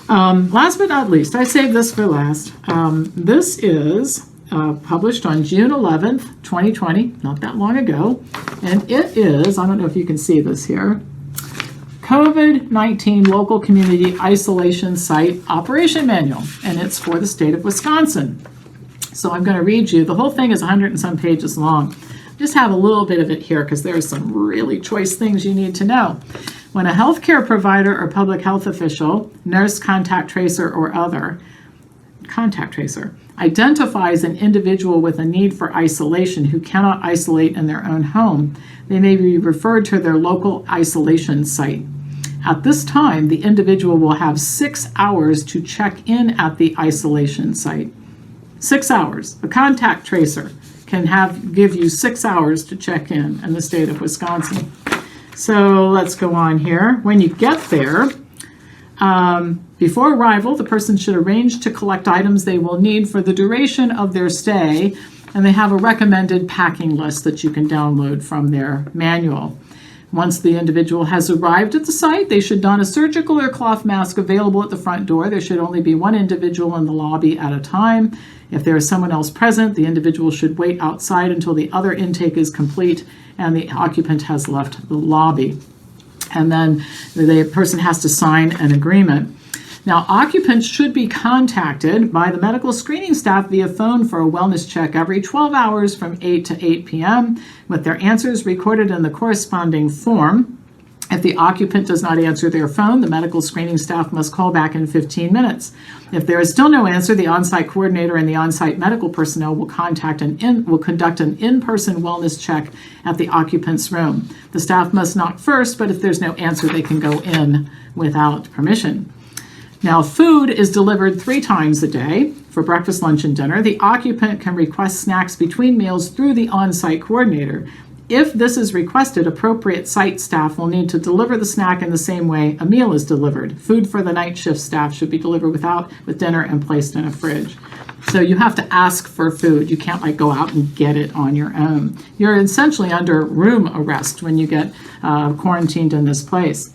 Last but not least, I saved this for last. This is published on June 11th, 2020, not that long ago. And it is, I don't know if you can see this here, COVID-19 Local Community Isolation Site Operation Manual, and it's for the state of Wisconsin. So I'm going to read you, the whole thing is 100 and some pages long. Just have a little bit of it here because there are some really choice things you need to know. When a healthcare provider or public health official, nurse, contact tracer, or other contact tracer identifies an individual with a need for isolation who cannot isolate in their own home, they may be referred to their local isolation site. At this time, the individual will have 6 hours to check in at the isolation site. 6 hours. A contact tracer can give you 6 hours to check in the state of Wisconsin. So let's go on here. When you get there, before arrival, the person should arrange to collect items they will need for the duration of their stay, and they have a recommended packing list that you can download from their manual. Once the individual has arrived at the site, they should don a surgical or cloth mask available at the front door. There should only be one individual in the lobby at a time. If there is someone else present, the individual should wait outside until the other intake is complete and the occupant has left the lobby. And then the person has to sign an agreement. Now, occupants should be contacted by the medical screening staff via phone for a wellness check every 12 hours from 8 to 8 p.m. with their answers recorded in the corresponding form. If the occupant does not answer their phone, the medical screening staff must call back in 15 minutes. If there is still no answer, the on-site coordinator and the on-site medical personnel will conduct an in-person wellness check at the occupant's room. The staff must knock first, but if there's no answer, they can go in without permission. Now, food is delivered 3 times a day for breakfast, lunch, and dinner. The occupant can request snacks between meals through the on-site coordinator. If this is requested, appropriate site staff will need to deliver the snack in the same way a meal is delivered. Food for the night shift staff should be delivered with dinner and placed in a fridge. So you have to ask for food. You can't go out and get it on your own. You're essentially under room arrest when you get quarantined in this place.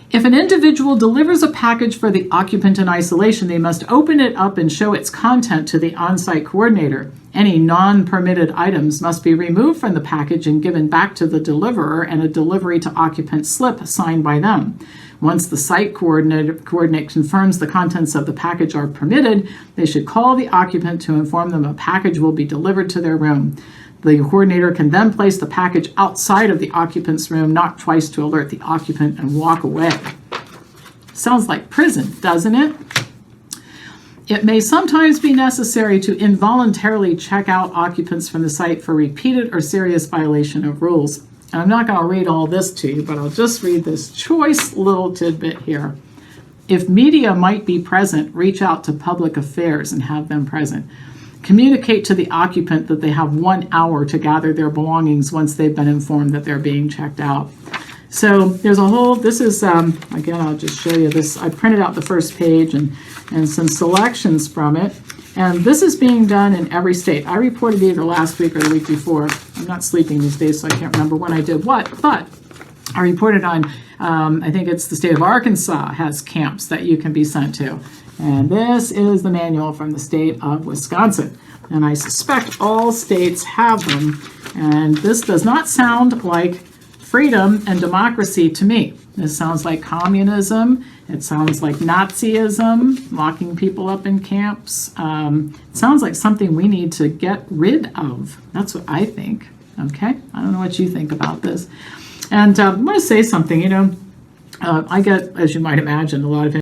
If an individual delivers a package for the occupant in isolation, they must open it up and show its content to the on-site coordinator. Any non-permitted items must be removed from the package and given back to the deliverer and a delivery to occupant slip signed by them. Once the site coordinate confirms the contents of the package are permitted, they should call the occupant to inform them a package will be delivered to their room. The coordinator can then place the package outside of the occupant's room, knock twice to alert the occupant, and walk away. Sounds like prison, doesn't it? It may sometimes be necessary to involuntarily check out occupants from the site for repeated or serious violation of rules. And I'm not going to read all this to you, but I'll just read this choice little tidbit here. If media might be present, reach out to public affairs and have them present. Communicate to the occupant that they have 1 hour to gather their belongings once they've been informed that they're being checked out. So there's a whole, this is, again, I'll just show you this. I printed out the first page and some selections from it. And this is being done in every state. I reported either last week or the week before. I'm not sleeping these days, so I can't remember when I did what. But I reported on, I think it's the state of Arkansas has camps that you can be sent to. And this is the manual from the state of Wisconsin. And I suspect all states have them. And this does not sound like freedom and democracy to me. This sounds like communism. It sounds like Nazism, locking people up in camps. It sounds like something we need to get rid of. That's what I think. Okay? I don't know what you think about this. And I want to say something. I get, as you might imagine, a lot of